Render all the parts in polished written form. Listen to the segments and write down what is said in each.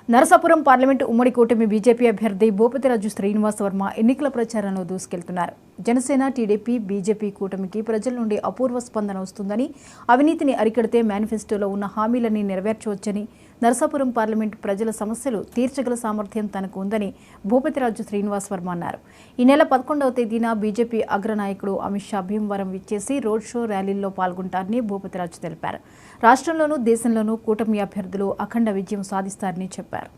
Narasapuram parliament ఉమ్మడి కూటమి BJP అభ్యర్థి భూపతిరాజు శ్రీనివాస్ వర్మ ఎన్నికల ప్రచారంలో దూసుకెళ్తున్నారు. జనసేన, టీడీపీ, బీజేపీ కూటమికి ప్రజల నుండి అపూర్వ స్పందన వస్తుందని, అవినీతిని అరికడితే మేనిఫెస్టోలో ఉన్న హామీలన్నీ నెరవేర్చవచ్చని, నరసాపురం పార్లమెంటు ప్రజల సమస్యలు తీర్చగల సామర్థ్యం తనకు ఉందని భూపతిరాజు శ్రీనివాస్ వర్మ అన్నారు. ఈ నెల 11వ తేదీన బీజేపీ అగ్రనాయకుడు అమిత్ షా భీమవరం విచ్చేసి రోడ్ షో, ర్యాలీల్లో పాల్గొంటారని భూపతిరాజు తెలిపారు. రాష్ట్రంలోనూ దేశంలోనూ కూటమి అభ్యర్థులు అఖండ విజయం సాధిస్తారని చెప్పారు.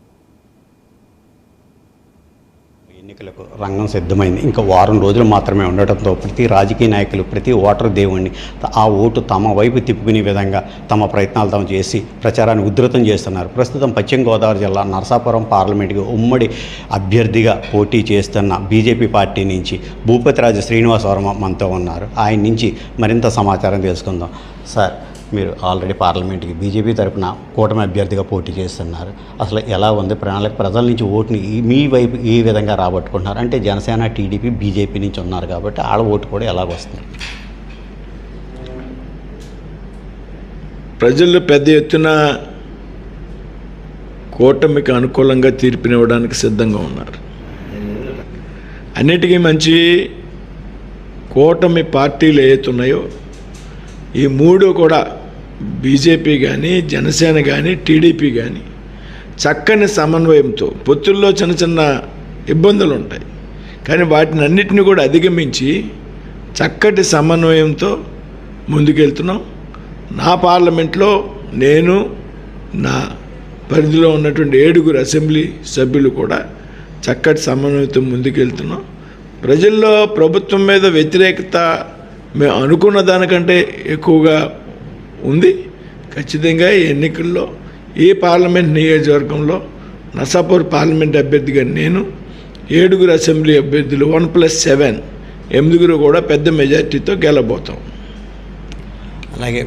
ఎన్నికలకు రంగం సిద్ధమైంది. ఇంకా వారం రోజులు మాత్రమే ఉండటంతో ప్రతి రాజకీయ నాయకులు, ప్రతి ఓటరు దేవుణ్ణి ఆ ఓటు తమ వైపు తిప్పుకునే విధంగా తమ ప్రయత్నాలు తాము చేసి ప్రచారాన్ని ఉధృతం చేస్తున్నారు. ప్రస్తుతం పశ్చిమ గోదావరి జిల్లా నరసాపురం పార్లమెంటుకి ఉమ్మడి అభ్యర్థిగా పోటీ చేస్తున్న బీజేపీ పార్టీ నుంచి భూపతిరాజు శ్రీనివాస్ వర్మ మనతో ఉన్నారు. ఆయన నుంచి మరింత సమాచారం తెలుసుకుందాం. సార్, మీరు ఆల్రెడీ పార్లమెంట్కి బీజేపీ తరఫున కూటమి అభ్యర్థిగా పోటీ చేస్తున్నారు. అసలు ఎలా ఉంది ప్రణాళిక? ప్రజల నుంచి ఓటుని మీ వైపు ఏ విధంగా రాబట్టుకుంటున్నారు? అంటే జనసేన, టీడీపీ, బీజేపీ నుంచి ఉన్నారు కాబట్టి వాళ్ళ ఓటు కూడా ఎలా వస్తుంది? ప్రజలు పెద్ద ఎత్తున కూటమికి అనుకూలంగా తీర్పునివ్వడానికి సిద్ధంగా ఉన్నారు. అన్నిటికీ మంచి కూటమి పార్టీలు ఏవైతున్నాయో ఈ మూడు కూడా బీజేపీ కానీ, జనసేన కానీ, టీడీపీ కానీ చక్కని సమన్వయంతో, పొత్తుల్లో చిన్న చిన్న ఇబ్బందులు ఉంటాయి కానీ వాటిని అన్నిటిని కూడా అధిగమించి చక్కటి సమన్వయంతో ముందుకెళ్తున్నాం. నా పార్లమెంట్లో నేను, నా పరిధిలో ఉన్నటువంటి 7 అసెంబ్లీ సభ్యులు కూడా చక్కటి సమన్వయంతో ముందుకెళ్తున్నాం. ప్రజల్లో ప్రభుత్వం మీద వ్యతిరేకత మేము అనుకున్న దానికంటే ఎక్కువగా ఉంది. ఖచ్చితంగా ఈ ఎన్నికల్లో ఈ పార్లమెంట్ నియోజకవర్గంలో నరసాపురం పార్లమెంట్ అభ్యర్థిగా నేను, 7 అసెంబ్లీ అభ్యర్థులు 1+7 8 కూడా పెద్ద మెజార్టీతో గెలబోతాం. అలాగే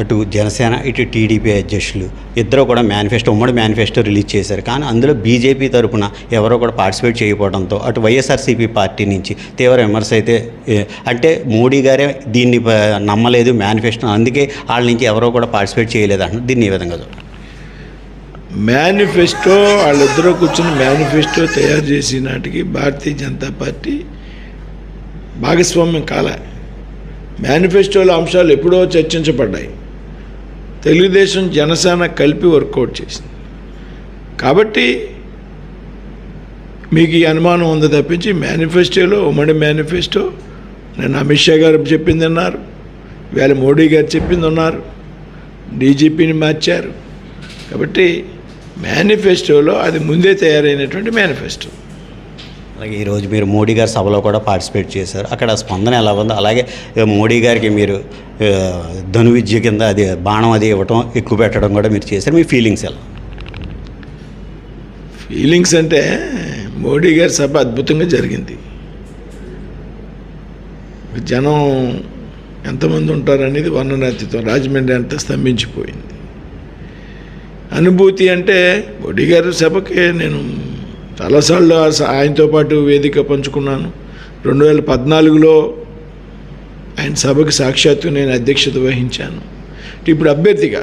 అటు జనసేన, ఇటు టీడీపీ అధ్యక్షులు ఇద్దరు కూడా ఉమ్మడి మేనిఫెస్టో రిలీజ్ చేశారు. కానీ అందులో బీజేపీ తరఫున ఎవరో కూడా పార్టిసిపేట్ చేయకపోవడంతో అటు వైఎస్ఆర్సీపీ పార్టీ నుంచి తీవ్ర విమర్శ అయితే, అంటే మోడీ గారే దీన్ని నమ్మలేదు మేనిఫెస్టో, అందుకే వాళ్ళ నుంచి ఎవరో కూడా పార్టిసిపేట్ చేయలేదు అంటున్నారు. దీన్ని ఏ విధంగా చూడండి? మేనిఫెస్టో వాళ్ళిద్దరూ కూర్చొని మేనిఫెస్టో తయారు చేసిన నాటికి భారతీయ జనతా పార్టీ భాగస్వామ్యం కాలే. మేనిఫెస్టోలో అంశాలు ఎప్పుడో చర్చించబడ్డాయి. తెలుగుదేశం, జనసేన కలిపి వర్కౌట్ చేసింది కాబట్టి మీకు ఈ అనుమానం ఉంది తప్పించి మేనిఫెస్టోలో, ఉమ్మడి మేనిఫెస్టో నేను అమిత్ షా గారు చెప్పింది అన్నారు, ఇవాళ మోడీ గారు చెప్పింది ఉన్నారు, డీజీపీని మార్చారు. కాబట్టి మేనిఫెస్టోలో అది ముందే తయారైనటువంటి మేనిఫెస్టో. అలాగే ఈరోజు మీరు మోడీ గారి సభలో కూడా పార్టిసిపేట్ చేశారు. అక్కడ స్పందన ఎలా ఉందో, అలాగే మోడీ గారికి మీరు ధనువిద్య కింద అది బాణం అది ఇవ్వటం, ఎక్కువ పెట్టడం కూడా మీరు చేశారు. మీ ఫీలింగ్స్ ఎలా? ఫీలింగ్స్ అంటే మోడీ గారి సభ అద్భుతంగా జరిగింది. జనం ఎంతమంది ఉంటారనేది వర్ణనాతీతం. రాజమండ్రి అంతా స్తంభించిపోయింది. అనుభూతి అంటే మోడీ గారి సభకి నేను చాలాసార్లు ఆయనతో పాటు వేదిక పంచుకున్నాను. 2014లో ఆయన సభకు సాక్షాత్తు నేను అధ్యక్షత వహించాను. ఇప్పుడు అభ్యర్థిగా,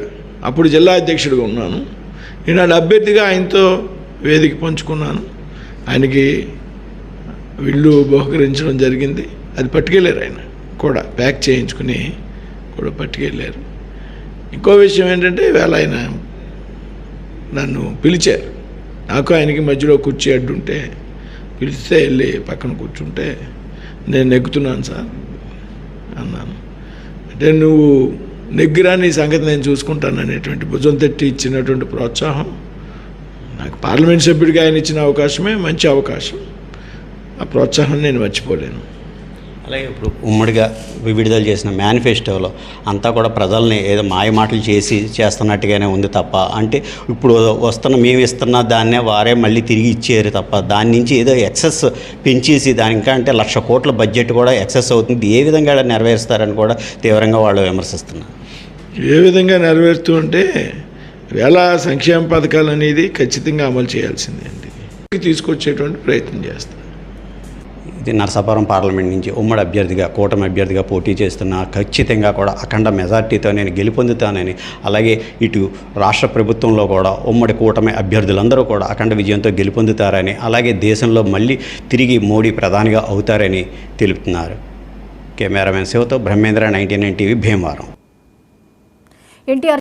అప్పుడు జిల్లా అధ్యక్షుడిగా ఉన్నాను, ఈనాడు అభ్యర్థిగా ఆయనతో వేదిక పంచుకున్నాను. ఆయనకి విల్లు బహుకరించడం జరిగింది. అది పట్టుకెళ్ళారు, ఆయన కూడా ప్యాక్ చేయించుకుని కూడా పట్టుకెళ్ళారు. ఇంకో విషయం ఏంటంటే ఇవాళ ఆయన నన్ను పిలిచారు. నాకు ఆయనకి మధ్యలో కుర్చీ అడ్డుంటే పిలిస్తే వెళ్ళి పక్కన కూర్చుంటే నేను నెగ్గుతున్నాను సార్ అన్నాను. అంటే నువ్వు నెగ్గిరా, నీ సంగతి నేను చూసుకుంటాను అనేటువంటి భుజం తట్టి ఇచ్చినటువంటి ప్రోత్సాహం నాకు పార్లమెంట్ సభ్యుడిగా ఆయన ఇచ్చిన అవకాశమే మంచి అవకాశం. ఆ ప్రోత్సాహం నేను మర్చిపోలేను. అలాగే ఇప్పుడు ఉమ్మడిగా విడుదల చేసిన మేనిఫెస్టోలో అంతా కూడా ప్రజల్ని ఏదో మాయ మాటలు చేస్తున్నట్టుగానే ఉంది తప్ప, అంటే ఇప్పుడు మేము ఇస్తున్న దాన్నే వారే మళ్ళీ తిరిగి ఇచ్చారు తప్ప, దాని నుంచి ఏదో ఎక్సెస్ పెంచేసి దానికా అంటే 1,00,000 కోట్ల బడ్జెట్ కూడా ఎక్సెస్ అవుతుంది, ఏ విధంగా నెరవేరుస్తారని కూడా తీవ్రంగా వాళ్ళు విమర్శిస్తున్నారు. ఏ విధంగా నెరవేరుతూ అంటే వేళ సంక్షేమ పథకాలు అనేది ఖచ్చితంగా అమలు చేయాల్సిందే అండి, తీసుకొచ్చేటువంటి ప్రయత్నం చేస్తారు. ఇది నరసాపురం పార్లమెంట్ నుంచి ఉమ్మడి అభ్యర్థిగా కూటమి అభ్యర్థిగా పోటీ చేస్తున్నా ఖచ్చితంగా కూడా అఖండ మెజార్టీతో నేను గెలుపొందుతానని, అలాగే ఇటు రాష్ట్ర ప్రభుత్వంలో కూడా ఉమ్మడి కూటమి అభ్యర్థులందరూ కూడా అఖండ విజయంతో గెలుపొందుతారని, అలాగే దేశంలో మళ్ళీ తిరిగి మోడీ ప్రధానిగా అవుతారని తెలుపుతున్నారు. కెమెరామెన్ శివతో బ్రహ్మేంద్ర, 99 టీవీ, భీమవరం. ఎన్టీఆర్